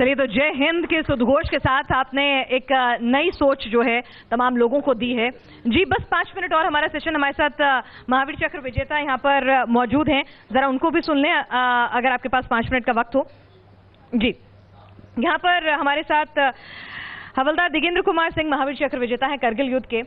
चलिए, तो जय हिंद के इस उद्घोष के साथ आपने एक नई सोच जो है तमाम लोगों को दी है। जी, बस 5 मिनट और हमारा सेशन। हमारे साथ महावीर चक्र विजेता यहाँ पर मौजूद हैं, जरा उनको भी सुन लें अगर आपके पास 5 मिनट का वक्त हो। जी, यहाँ पर हमारे साथ हवलदार दिगेंद्र कुमार सिंह महावीर चक्र विजेता हैं करगिल युद्ध के।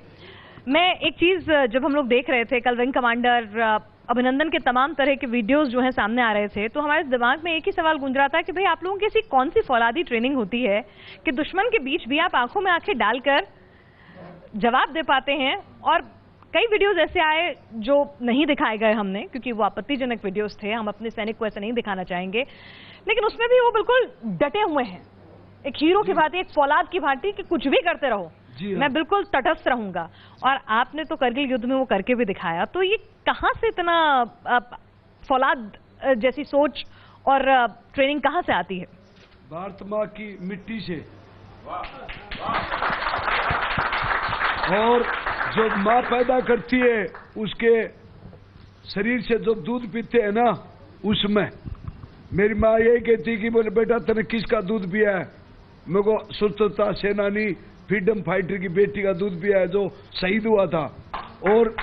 मैं एक चीज जब हम लोग देख रहे थे, कल विंग कमांडर अभिनंदन के तमाम तरह के वीडियोस जो हैं सामने आ रहे थे, तो हमारे दिमाग में एक ही सवाल गूंज रहा था कि भाई आप लोगों की ऐसी कौन सी फौलादी ट्रेनिंग होती है कि दुश्मन के बीच भी आप आंखों में आंखें डालकर जवाब दे पाते हैं। और कई वीडियोस ऐसे आए जो नहीं दिखाए गए हमने, क्योंकि वो आपत्तिजनक वीडियोस थे, हम अपने सैनिक को ऐसे नहीं दिखाना चाहेंगे, लेकिन उसमें भी वो बिल्कुल डटे हुए हैं, एक हीरो की भांति, एक फौलाद की भांति कि कुछ भी करते रहो, मैं बिल्कुल तटस्थ रहूंगा। और आपने तो करगिल युद्ध में वो करके भी दिखाया। तो ये कहां से इतना फौलाद जैसी सोच और ट्रेनिंग कहां से आती है? भारत माँ की मिट्टी से। और जो माँ पैदा करती है उसके शरीर से जो दूध पीते हैं ना, उसमें मेरी माँ यही कहती कि बोले बेटा तूने किसका दूध पिया है? मेरे को स्वतंत्रता सेनानी फ्रीडम फाइटर की बेटी का दूध पिया है जो शहीद हुआ था। और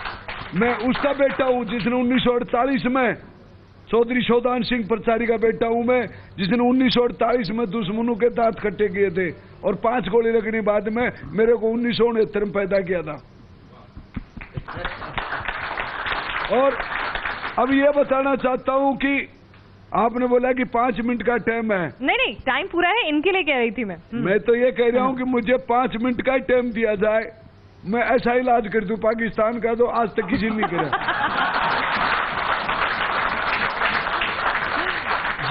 मैं उसका बेटा हूं जिसने 1948 में चौधरी शोधान सिंह प्रचारी का बेटा हूं मैं, जिसने 1948 में दुश्मनों के दांत खट्टे किए थे और 5 गोली लगने बाद में मेरे को 1969 में पैदा किया था। और अब ये बताना चाहता हूं कि आपने बोला कि 5 मिनट का टाइम है। नहीं, टाइम पूरा है, इनके लिए कह रही थी मैं तो ये कह रहा हूं कि मुझे 5 मिनट का टाइम दिया जाए, मैं ऐसा इलाज कर दूं पाकिस्तान का जो आज तक किसी ने करा।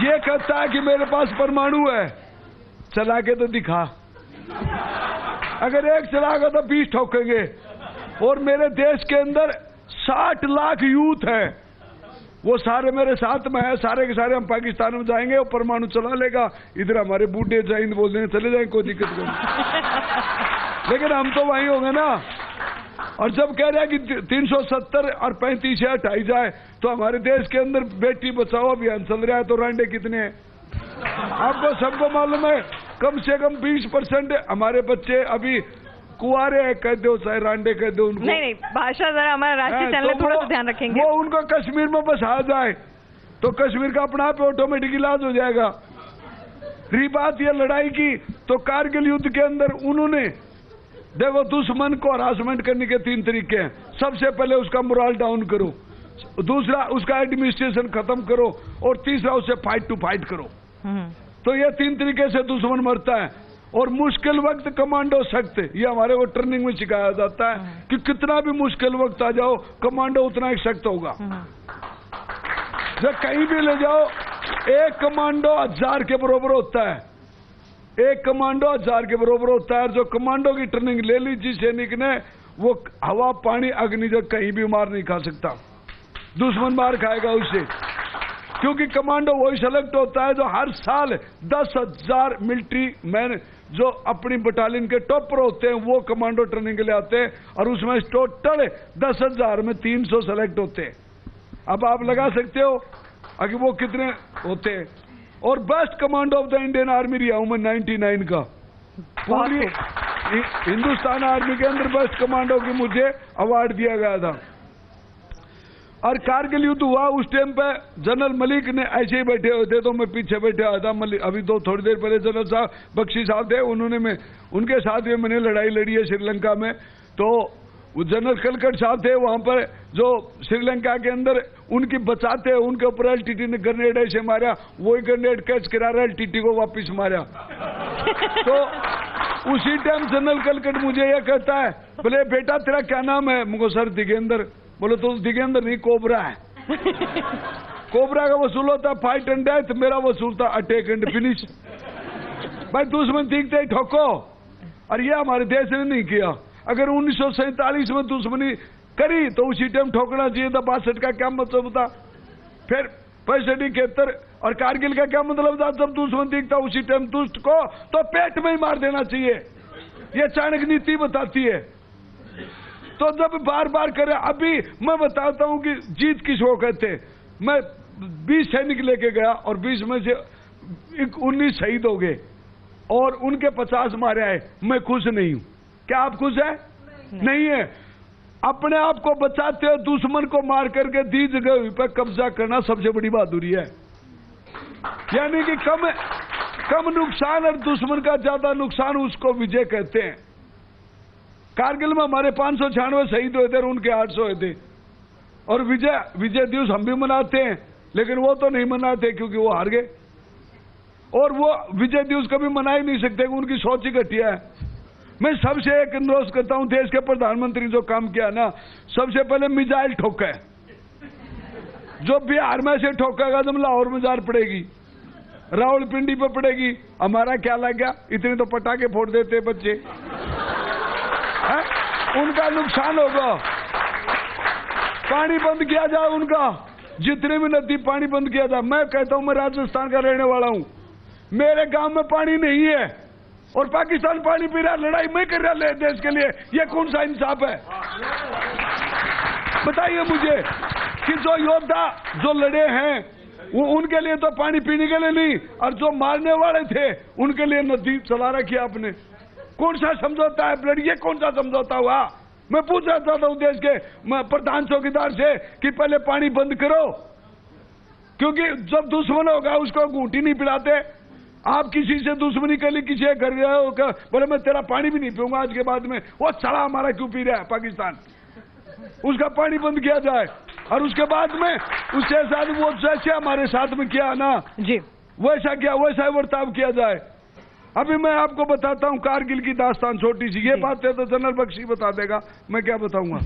ये कहता है कि मेरे पास परमाणु है, चला के तो दिखा। अगर एक चलागा तो 20 ठोकेंगे। और मेरे देश के अंदर 60 लाख यूथ है, वो सारे मेरे साथ में है, सारे के सारे हम पाकिस्तान में जाएंगे और परमाणु चला लेगा। इधर हमारे बूढ़े जैन बोल देंगे चले जाएंगे, कोई दिक्कत नहीं। लेकिन हम तो वहीं होंगे ना। और जब कह रहे हैं कि 370 और 35 हटाई जाए, तो हमारे देश के अंदर बेटी बचाओ अभियान चल रहा है, तो रांडे कितने हैं आपको सबको मालूम है? कम से कम 20% हमारे बच्चे अभी कुआरे है, कह दो चाहे रांडे कह दो उनको। नहीं, भाषा जरा हमारा राष्ट्रीय चैनल थोड़ा सा ध्यान रखेंगे। वो उनको कश्मीर में बसा जाए तो कश्मीर का अपना आप ऑटोमेटिक इलाज हो जाएगा। रही बात ये लड़ाई की, तो कारगिल युद्ध के अंदर उन्होंने देखो दुश्मन को हरासमेंट करने के 3 तरीके हैं। सबसे पहले उसका मोरल डाउन करो, दूसरा उसका एडमिनिस्ट्रेशन खत्म करो, और तीसरा उसे फाइट टू फाइट करो। तो ये 3 तरीके से दुश्मन मरता है। और मुश्किल वक्त कमांडो सख्त, ये हमारे को ट्रेनिंग में सिखाया जाता है कि कितना भी मुश्किल वक्त आ जाओ, कमांडो उतना ही सख्त होगा। जब कहीं भी ले जाओ, एक कमांडो 1000 के बराबर होता है, एक कमांडो 1000 के बराबर होता है। जो कमांडो की ट्रेनिंग ले ली जिस सैनिक ने, वो हवा पानी अग्नि जब कहीं भी मार नहीं खा सकता, दुश्मन मार खाएगा उससे। क्योंकि कमांडो वही सेलेक्ट होता है जो हर साल 10,000 मिलिट्री मैन जो अपनी बटालियन के टॉप पर होते हैं, वो कमांडो ट्रेनिंग के लिए आते हैं। और उसमें टोटल 10,000 में 300 सेलेक्ट होते हैं। अब आप लगा सकते हो कि वो कितने होते हैं। और best commando of the Indian army रहा हूं मैं 99 का। पूरी हिंदुस्तान आर्मी के अंदर बेस्ट कमांडो की मुझे अवार्ड दिया गया था। और कारगिल युद्ध हुआ उस टाइम पे जनरल मलिक ने ऐसे ही बैठे हुए थे, तो मैं पीछे बैठे हुआ था। अभी तो थोड़ी देर पहले जनरल साहब बख्शी साहब थे, उन्होंने उनके साथ भी मैंने लड़ाई लड़ी है श्रीलंका में। तो वो जनरल कलकट साहब थे वहां पर, जो श्रीलंका के अंदर उनकी बचाते हैं, उनके ऊपर एलटीटी ने ग्रेनेड ऐसे मारा, वही ग्रेनेड कैच करा रहा, एलटीटी को वापिस मारा। तो उसी टाइम जनरल कलकट मुझे यह कहता है, बोले बेटा तेरा क्या नाम है? मुझको सर दिगेंद्र। बोले तो दिगेंद्र नहीं, कोबरा है। कोबरा का वसूल होता फाइट एंड डेथ, मेरा वसूल था अटैक एंड फिनिश। भाई दुश्मन दिखते ही ठोको। और ये हमारे देश ने नहीं किया। अगर 1947 में दुश्मनी करी तो उसी टाइम ठोकना चाहिए था। 62 का क्या मतलब था? फिर 65, 71 और कारगिल का क्या मतलब था? जब दुश्मन दिखता उसी टाइम दुष्ट को तो पेट में ही मार देना चाहिए। ये चाणक्य नीति बताती है। तो जब बार बार करे, अभी मैं बताता हूं कि जीत किसको कहते। मैं 20 सैनिक लेके गया और 20 में से 19 शहीद हो गए। और उनके 50 मारे आए, मैं खुश नहीं हूं। क्या आप खुश हैं? नहीं है। अपने आप को बचाते हो दुश्मन को मार करके दी जगह पर कब्जा करना सबसे बड़ी बहादुरी है। यानी कि कम नुकसान और दुश्मन का ज्यादा नुकसान, उसको विजय कहते हैं। कारगिल में हमारे 596 शहीद हुए थे और उनके 800 हुए थे। और विजय दिवस हम भी मनाते हैं, लेकिन वो तो नहीं मनाते क्योंकि वो हार गए। और वो विजय दिवस कभी मना ही नहीं सकते, उनकी सोच ही घटिया है। मैं सबसे एक अनुरोध करता हूं, देश के प्रधानमंत्री जो काम किया ना, सबसे पहले मिसाइल ठोका है। जो बिहार में से ठोकेगा तो लाहौर में जार पड़ेगी, रावलपिंडी पे पड़ेगी। हमारा क्या लग गया, इतने तो पटाखे फोड़ देते बच्चे है? उनका नुकसान होगा। पानी बंद किया जाए उनका, जितने भी नदी पानी बंद किया जाए। मैं कहता हूं, मैं राजस्थान का रहने वाला हूं, मेरे गांव में पानी नहीं है और पाकिस्तान पानी पी रहा, लड़ाई मैं कर रहा है देश के लिए। ये कौन सा इंसाफ है? बताइए मुझे कि जो योद्धा जो लड़े हैं वो उनके लिए तो पानी पीने के लिए नहीं, और जो मारने वाले थे उनके लिए नदी चला रखी आपने। कौन सा समझौता है ब्लड? ये कौन सा समझौता हुआ? मैं पूछना चाहता हूं देश के प्रधान चौकीदार से कि पहले पानी बंद करो, क्योंकि जब दुश्मन होगा उसको घूंटी नहीं पिलाते। आप किसी से दुश्मनी कर ली, किसी घर गए हो, बोले मैं तेरा पानी भी नहीं पीऊंगा आज के बाद में, वो साला हमारा क्यों पी रहा है पाकिस्तान? उसका पानी बंद किया जाए और उसके बाद में उसके साथ वो जैसे हमारे साथ में किया ना जी, वैसा बर्ताव किया जाए। अभी मैं आपको बताता हूं कारगिल की दास्तान, छोटी सी। ये बातें तो जनरल बख्शी बता देगा, मैं क्या बताऊंगा।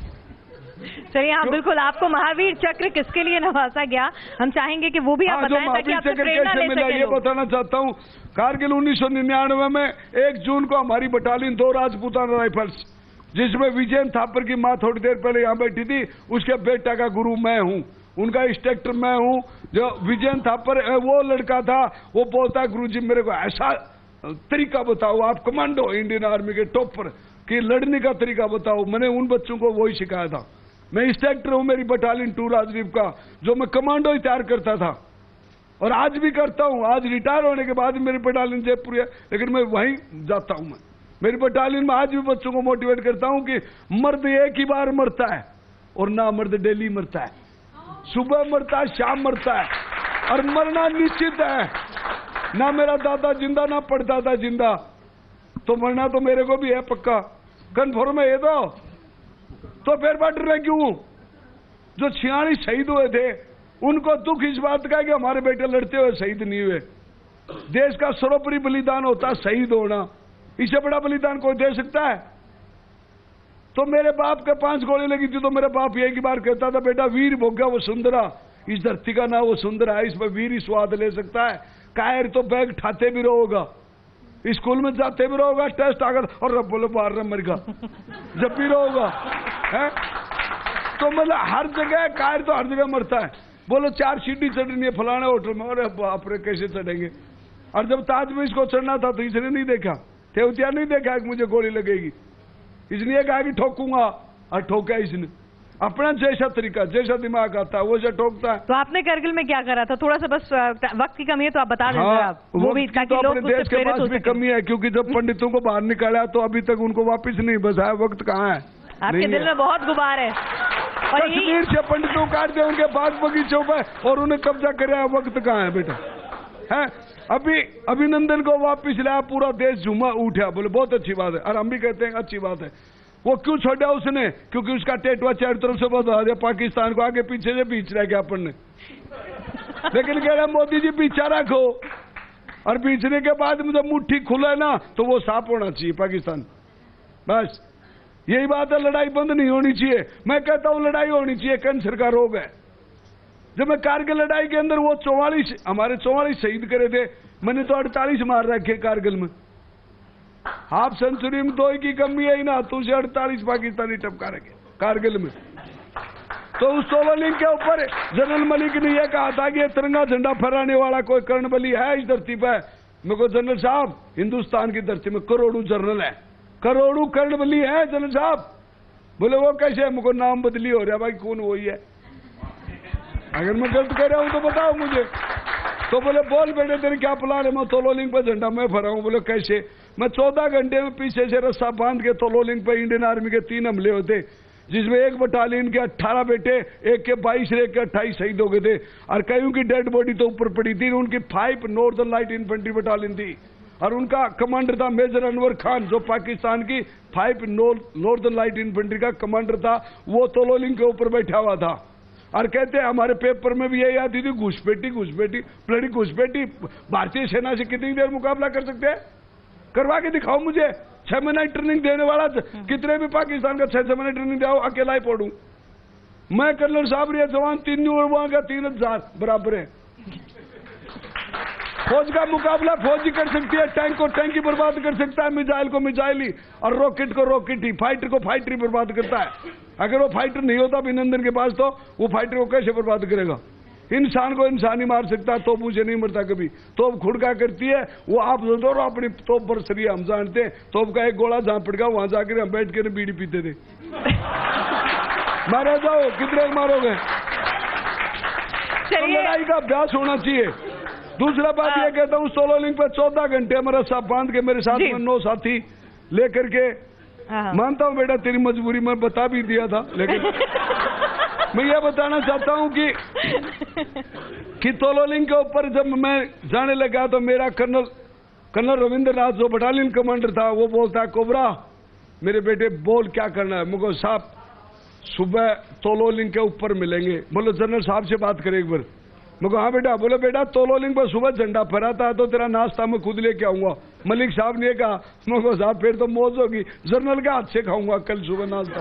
चलिए, हाँ बिल्कुल। आपको महावीर चक्र किसके लिए नवाजा गया, हम चाहेंगे कि वो भी आप बताएं ताकि आपसे प्रेरणा ले सकें। ये बताना चाहता हूँ, कारगिल 1999 में 1 जून को हमारी बटालियन 2 राजपूताना राइफल्स, जिसमें विजयन थापर की मां थोड़ी देर पहले यहाँ बैठी थी, उसके बेटा का गुरु मैं हूँ, उनका इंस्ट्रक्टर मैं हूँ। जो विजयन थापर वो लड़का था, वो बोलता गुरु जी मेरे को ऐसा तरीका बताओ, आप कमांडो इंडियन आर्मी के टॉप पर, कि लड़ने का तरीका बताओ। मैंने उन बच्चों को वही सिखाया था। मैं इंस्ट्रक्टर हूं मेरी बटालियन 2 राजदीप का, जो मैं कमांडो ही तैयार करता था और आज भी करता हूं। आज रिटायर होने के बाद मेरी बटालियन जयपुर है, लेकिन मैं वहीं जाता हूं। मैं मेरी बटालियन में आज भी बच्चों को मोटिवेट करता हूं कि मर्द एक ही बार मरता है और ना मर्द डेली मरता है। सुबह मरता है, शाम मरता है, और मरना निश्चित है। ना मेरा दादा जिंदा, ना पड़दादा जिंदा, तो मरना तो मेरे को भी है पक्का, कन्फर्म है ये तो फिर बात रहे क्यों? जो 46 शहीद हुए थे उनको दुख इस बात का है कि हमारे बेटे लड़ते हुए शहीद नहीं हुए। देश का सर्वोपरि बलिदान होता है शहीद होना, इससे बड़ा बलिदान कोई दे सकता है? तो मेरे बाप के 5 गोली लगी थी तो मेरे बाप एक ही बार कहता था, बेटा वीर भोग्या वो सुंदरा, इस धरती का ना वो सुंदरा है, इसमें वीर ही स्वाद ले सकता है। कायर तो बैग ठाते भी रहोगा, स्कूल में जाते भी रहोगा, टेस्ट आकर और रब बोलो बाहर मर गा जब भी रहोगा है। तो मतलब हर जगह कायर तो हर जगह मरता है। बोलो 4 सीढ़ी चढ़नी है फलाने होटल में, अरे बाप रे कैसे चढ़ेंगे। और जब ताज में इसको चढ़ना था तो इसने नहीं देखा, तेवतिया नहीं देखा कि मुझे गोली लगेगी, इसलिए कहा कि ठोकूंगा, और ठोका इसने। अपना जैसा तरीका, जैसा दिमाग आता है वो से ठोकता है। तो आपने करगिल में क्या करा था? थोड़ा सा बस वक्त की कमी है तो आप बता दें। हाँ, वो भी ताकि लोग अपने देश के पास भी कमी है, क्योंकि जब पंडितों को बाहर निकाला तो अभी तक उनको वापस नहीं बसाया। वक्त कहाँ है? आपके दिल में बहुत गुबार है। और कश्मीर से पंडितों काट दिया उनके बाग बगीचों पर और उन्हें कब्जा कराया, वक्त कहाँ है बेटा? है अभी अभिनंदन को वापिस लाया, पूरा देश झूमा उठा, बोले बहुत अच्छी बात है। और हम भी कहते हैं अच्छी बात है। वो क्यों छोड़ा उसने? क्योंकि उसका टेटवा चारों तरफ से बता दिया, पाकिस्तान को आगे पीछे से बीच रह गया अपन ने। लेकिन कह रहे मोदी जी पीछा रखो, और बीचने के बाद जब मुट्ठी खुले ना तो वो साफ होना चाहिए पाकिस्तान। बस यही बात है, लड़ाई बंद नहीं होनी चाहिए। मैं कहता हूं लड़ाई होनी चाहिए, कैंसर का रोग है। जब मैं कारगिल लड़ाई के अंदर वो 44 हमारे 44 शहीद करे थे, मैंने तो 48 मार रखे कारगिल में। हाफ सेंचुरी में 2 की कमी है ही ना, तो उसे 48 पाकिस्तानी टपका रखे कारगिल में। तो उस सोवलिंग के ऊपर जनरल मलिक ने यह कहा था कि ये तिरंगा झंडा फहराने वाला कोई कर्णबली है इस धरती पर। मैं को जनरल साहब, हिंदुस्तान की धरती में करोड़ों जनरल है, करोड़ों कर्णबली है जनरल साहब। बोले वो कैसे? मुझको नाम बदली हो रहा भाई, कौन वही है? अगर मैं गलत कह रहा हूं तो बताओ मुझे। तो बोले बोल बेटे तेरे क्या प्लान है? मैं तोलोलिंग पे झंडा मैं फहराऊं। बोले कैसे? मैं 14 घंटे में पीछे से रस्सा बांध के तोलोलिंग पे इंडियन आर्मी के 3 हमले होते, जिसमें एक बटालियन के 18 बेटे, एक के 22 एक के 28 शहीद हो गए थे, और कईयों की डेड बॉडी तो ऊपर पड़ी थी। उनकी 5 नॉर्दर्न लाइट इन्फेंट्री बटालियन थी, और उनका कमांडर था मेजर अनवर खान, जो पाकिस्तान की 5 नॉर्दर्न लाइट इन्फेंट्री का कमांडर था। वो तोलोलिंग के ऊपर बैठा हुआ था, और कहते हैं हमारे पेपर में भी यही आती थी, घुसपैठी ब्लडी घुसपैठी। भारतीय सेना से कितनी देर मुकाबला कर सकते हैं? करवा के दिखाओ मुझे। 6 महीने ट्रेनिंग देने वाला कितने भी पाकिस्तान का 6 महीने ट्रेनिंग दिखाओ, अकेला ही पढ़ू मैं। कर्नल साहब ये जवान 3 और वहां का 3000 बराबर है। फौज का मुकाबला फौज ही कर सकती है, टैंक को टैंक ही बर्बाद कर सकता है, मिसाइल को मिसाइल ही, और रॉकेट को रॉकेट ही, फाइटर को फाइटर ही बर्बाद करता है। अगर वो फाइटर नहीं होता अभिनंदन के पास, तो वो फाइटर को कैसे बर्बाद करेगा? इंसान को इंसान ही मार सकता है, तोप मुझे नहीं मरता कभी। तोप खुड़का करती है, वो आप दो अपनी तोप बरसरी है, हम जानते हैं। तोप का एक गोला जहां पड़ गया वहां जाकर हम बैठ के बीड़ी पीते थे। मारे जाओ, कितने मारोगे? तो लड़ाई का अभ्यास होना चाहिए। दूसरा बात यह कहता हूँ, सोलोलिंग पे 14 घंटे मेरा साथ बांध के मेरे साथ में 9 साथी लेकर के, मानता हूँ बेटा तेरी मजबूरी मैं बता भी दिया था, लेकिन मैं ये बताना चाहता हूँ कि तोलोलिंग के ऊपर जब मैं जाने लगा तो मेरा कर्नल रविंद्रनाथ जो बटालियन कमांडर था, वो बोलता है कोबरा मेरे बेटे बोल क्या करना है? मुझे साहब सुबह तोलोलिंग के ऊपर मिलेंगे। बोलो जनरल साहब से बात करें एक बार। मुझे हाँ बेटा। बोले बेटा तोलोलिंग पर सुबह झंडा फहराता है तो तेरा नाश्ता मैं खुद लेके आऊंगा। मलिक साहब ने कहा, मुझे साहब फिर तो मौज होगी, जनरल के हाथ से खाऊंगा कल सुबह नाश्ता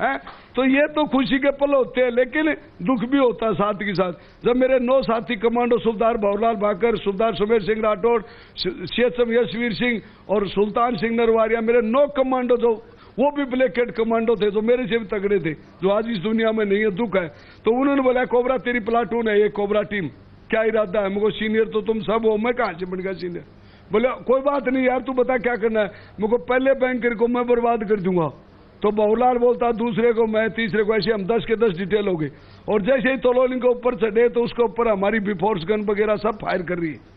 है। तो ये तो खुशी के पल होते हैं, लेकिन दुख भी होता है साथ के साथ। जब मेरे 9 साथी कमांडो सुबेदार भवरलाल भाकर, सुबेदार सुमेर सिंह राठौड़, सीएचएम यशवीर सिंह और सुल्तान सिंह नरवारिया, मेरे 9 कमांडो जो वो भी ब्लैक हेड कमांडो थे, जो मेरे से भी तगड़े थे, जो आज इस दुनिया में नहीं है, दुख है। तो उन्होंने बोला कोबरा तेरी प्लाटून है, ये कोबरा टीम, क्या इरादा है? मुझे सीनियर तो तुम सब हो, मैं कहां से बन गया सीनियर? बोले कोई बात नहीं यार, तू बता क्या करना है? मुझे पहले बैंकर को मैं बर्बाद कर दूंगा। तो बहुलाल बोलता दूसरे को मैं, तीसरे को, ऐसे हम 10 के 10 डिटेल हो गए। और जैसे ही तोलोलिंग के ऊपर चढ़े तो उसके ऊपर हमारी बिफोर्स गन वगैरह सब फायर कर रही है।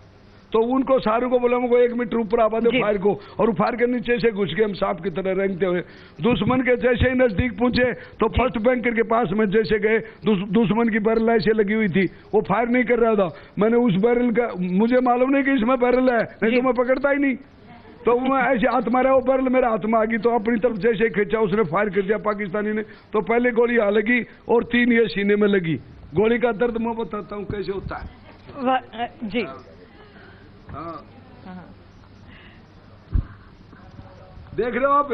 तो उनको सारों को बोला मुझे 1 मीटर ऊपर आवा दे फायर को, और फायर के नीचे से घुस के हम सांप की तरह रेंगते हुए दुश्मन के जैसे ही नजदीक पहुंचे तो फर्स्ट बैंकर के पास में जैसे गए, दुश्मन की बैरल ऐसे लगी हुई थी, वो फायर नहीं कर रहा था। मैंने उस बैरल का, मुझे मालूम नहीं कि इसमें बैरल है, नहीं तो मैं पकड़ता ही नहीं। तो मैं ऐसे हाथ मारा, वो बैरल मेरे हाथ में आ गई, तो अपनी तरफ जैसे खींचा उसने फायर कर दिया पाकिस्तानी ने। तो पहले गोली यहाँ लगी और 3 ये सीने में लगी। गोली का दर्द मैं बताता हूँ कैसे होता है जी। हाँ। देख रहे हो आप,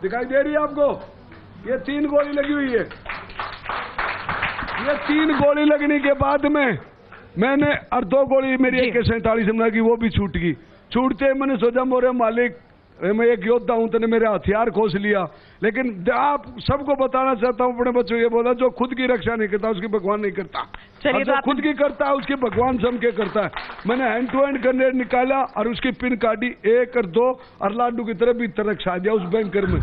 दिखाई दे रही है आपको? ये 3 गोली लगी हुई है। ये 3 गोली लगने के बाद में मैंने, और 2 गोली मेरी AK-47 में लगी, वो भी छूट गई। छूटते मैंने सोचा मोरे मालिक मैं एक योद्धा हूं, तूने मेरे हथियार खोस लिया। लेकिन आप सबको बताना चाहता हूं, अपने बच्चों ये बोला, जो खुद की रक्षा नहीं करता उसकी भगवान नहीं करता, और जो खुद की करता है उसकी भगवान जम के करता है। मैंने हैंड टू हैंड ग्रेनेड निकाला और उसकी पिन काटी 1 और 2 और लाडू की तरह भीतर रखा दिया उस बैंकर में।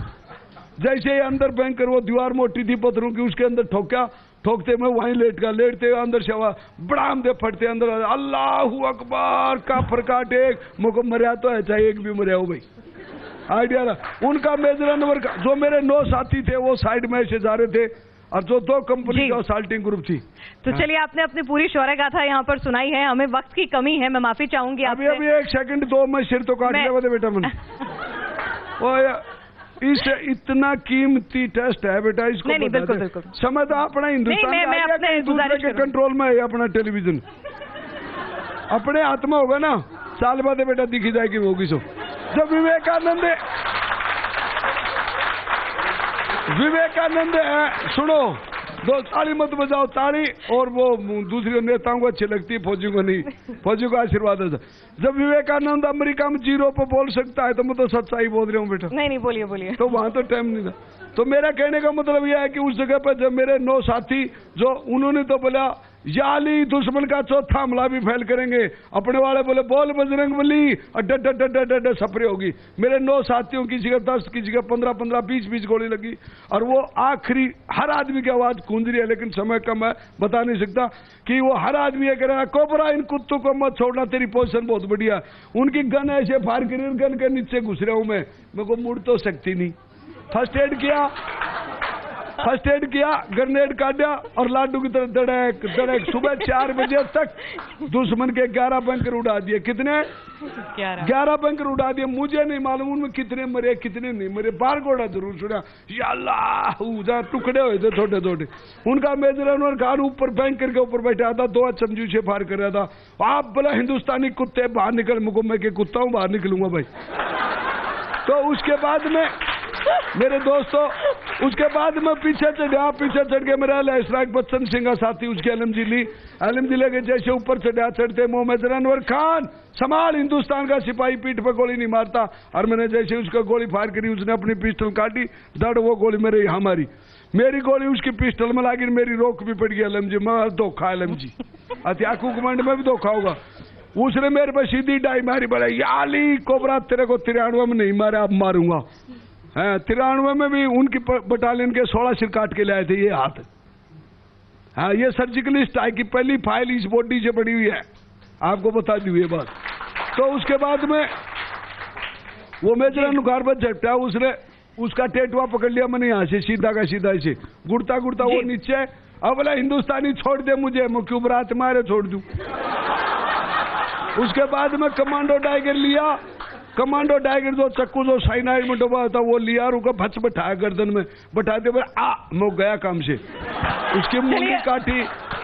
जैसे ही अंदर बैंकर, वो दीवार मोटी थी पत्थरों की, उसके अंदर ठोका, ठोकते मैं वहीं लेट गया। लेटते अंदर से हवा बड़ाम दे फटते अंदर, अल्लाहू अकबर का फरकाट एक मुझको मरिया तो है, चाहे एक भी मरिया हो भाई। आइडिया उनका मेजर अनवर का, जो मेरे 9 साथी थे वो साइड में ऐसे जा रहे थे, और जो 2 कंपनी का असाल्टिंग ग्रुप थी। तो चलिए आपने अपनी पूरी शौर्य गाथा यहाँ पर सुनाई है, हमें वक्त की कमी है, मैं माफी चाहूंगी आपसे। अभी 1 सेकंड 2 मैं सिर तो काट लिया बेटा मैंने। इस इतना कीमती टेस्ट है बेटा, इसको नहीं, बिल्कुल बिल्कुल समझ अपना हिंदुस्तान दूसरे के कंट्रोल में है अपना टेलीविजन, अपने हाथ में होगा ना, साल बाद बेटा दिखी जाएगी होगी। सो जब विवेकानंद है, सुनो, 2 ताली मत बजाओ, ताली, और वो दूसरे नेताओं को अच्छी लगती है, फौजी को नहीं, फौजी को आशीर्वाद है। जब विवेकानंद अमेरिका में 0 पे बोल सकता है तो मैं तो सच्चाई बोल रहा हूँ बेटा। नहीं बोलिए बोलिए। तो वहां तो टाइम नहीं था। तो मेरा कहने का मतलब यह है कि उस जगह पर जब मेरे 9 साथी, जो उन्होंने तो बोला याली दुश्मन का चौथा हमला भी फैल करेंगे। अपने वाले बोले बोल बजरंगबली, अड्डा सपरे होगी। मेरे 9 साथियों किसी का 10, किसी का 15-15, 20-20 गोली लगी। और वो आखिरी हर आदमी की आवाज गूंज रही है, लेकिन समय कम है, बता नहीं सकता कि वो हर आदमी ये कह रहा है कोबरा इन कुत्तों को मत छोड़ना, तेरी पोजीशन बहुत बढ़िया। उनकी गन ऐसे फायर करी, गन के नीचे घुस रहा हूं मैं, मेरे को मुड़ तो सकती नहीं। फर्स्ट एड किया, ग्रेनेड काटा और लाडू की तरफ धड़क। सुबह 4 बजे तक दुश्मन के 11 बंकर उड़ा दिए। कितने? 11 बंकर उड़ा दिए। मुझे नहीं मालूम उनमें कितने मरे कितने नहीं मरे। 12 गोड़ा जरूर सुना। या अल्लाह, टुकड़े हुए थे छोटे छोटे। उनका मेजर अनवर खान ऊपर बैंकर के ऊपर बैठा था, 2 चमचू से फायर कर रहा था। आप बोला हिंदुस्तानी कुत्ते बाहर निकल, मुझको मैं के कुत्ता हूं, बाहर निकलूंगा भाई। तो उसके बाद में मेरे दोस्तों, उसके बाद में पीछे चढ़ के मेरा लहसराग बच्चन सिंह का साथी उसकी एलएमजी लेके जैसे ऊपर चढ़ते मोहम्मद अनवर खान संभाल, हिंदुस्तान का सिपाही पीठ पे गोली नहीं मारता। और मैंने जैसे उसका गोली फायर करी, उसने अपनी पिस्टल काटी, दड़ वो गोली मेरे यहाँ मारी। मेरी गोली उसकी पिस्टल में लगी, मेरी रोक भी पड़ गई एलएमजी में। धोखा एलएमजी, हथियाकू कमांड में भी धोखा होगा। उसने मेरे पे सीधी डाई मारी, बोला याली कोबरा तेरे को 93 में नहीं मारा, अब मारूंगा। 93 में भी उनकी बटालियन के 16 सिर काट के लाए थे ये हाथ। हाँ, ये सर्जिकल स्ट्राइक की पहली फाइल इस बॉडी से पड़ी हुई है, आपको बता दी हुई है बात। तो उसके बाद में वो मेजर अनुकार पर झपटा, उसने उसका टेटुआ पकड़ लिया मैंने, यहाँ से सीधा का सीधा ऐसे गुड़ता वो नीचे। अब बोला हिंदुस्तानी छोड़ दे मुझे, मैं क्यों बरात मारे छोड़ दूं। उसके बाद में कमांडो टाइगर लिया, कमांडो टाइगर जो चक्कू जो साइनाइड में डुबा था वो लिया, रुका भच बैठाया गर्दन में, बैठाते हुए मैं गया काम से। उसकी मुंडी काटी,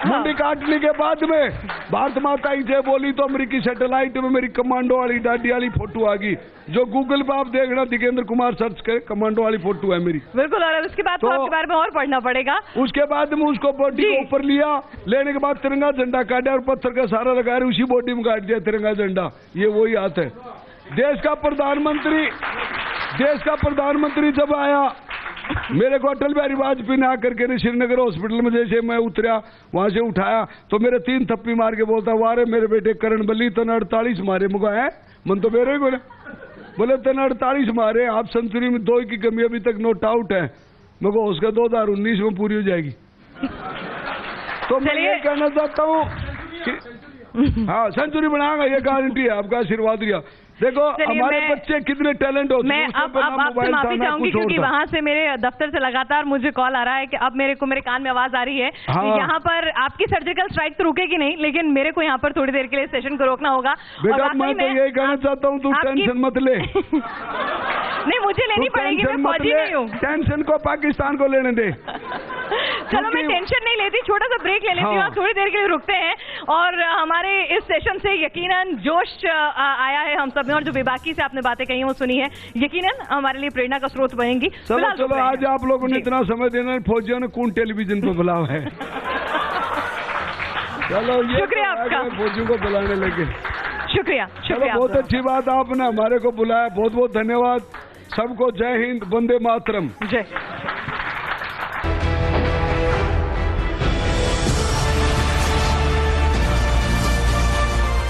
मुंडी काटने के बाद में भारत माता ही से बोली तो अमेरिकी सैटेलाइट में मेरी कमांडो वाली डाडी वाली फोटो आ गई, जो गूगल पे आप देखना, दिगेंद्र कुमार सर्च करे, कमांडो वाली फोटो है मेरी। बिल्कुल। और उसके बाद तो आपके बारे में और पढ़ना पड़ेगा। उसके बाद में उसको बॉडी के ऊपर लिया, लेने के बाद तिरंगा झंडा काटा और पत्थर का सारा लगा, उसी बॉडी में काट दिया तिरंगा झंडा। ये वही हाथ है। देश का प्रधानमंत्री जब आया, मेरे को अटल बिहारी वाजपेयी ने आकर के श्रीनगर हॉस्पिटल में जैसे मैं उतरा, वहां से उठाया तो मेरे 3 थप्पी मार के बोलता, वारे मेरे बेटे करण बल्ली तने 48 मारे। मुझे है मन तो मेरे ही बोले तने 48 मारे, हाफ सेंचुरी में 2 की कमी अभी तक नोट आउट है। मेरे को उसका 2019 में पूरी हो जाएगी। तो मैं ये कहना चाहता हूँ कि हाँ, सेंचुरी बनाएगा, ये गारंटी है, आपका आशीर्वाद दिया। देखो हमारे बच्चे कितने टैलेंट होते हैं। मैं अब आपसे माफी चाहूंगी क्योंकि वहां से मेरे दफ्तर से लगातार मुझे कॉल आ रहा है कि अब मेरे कान में आवाज आ रही है। हाँ। यहाँ पर आपकी सर्जिकल स्ट्राइक तो रुकेगी नहीं, लेकिन मेरे को यहाँ पर थोड़ी देर के लिए सेशन को रोकना होगा। बेटा मैं तो यही कहना चाहता हूँ, तू टेंशन मत ले। नहीं, मुझे लेनी पड़ेगी, मैं फौजी नहीं हूँ। टेंशन को पाकिस्तान को लेने दे। चलो मैं टेंशन नहीं लेती, छोटा सा ब्रेक ले लेती हूँ। आप थोड़ी देर के लिए रुकते हैं और हमारे इस सेशन से यकीनन जोश आया है हम सब में, और जो बेबाकी से आपने बातें कही वो सुनी है, यकीनन हमारे लिए प्रेरणा का स्रोत बनेंगी। चलो आज आप लोगों ने इतना समय देना, फौजियों ने कौन टेलीविजन पे बुलाया है। चलो शुक्रिया आपका, फौजियों को बुलाने लगे। शुक्रिया। बहुत अच्छी बात आपने हमारे को बुलाया, बहुत बहुत धन्यवाद। सबको जय हिंद, वंदे मातरम। जय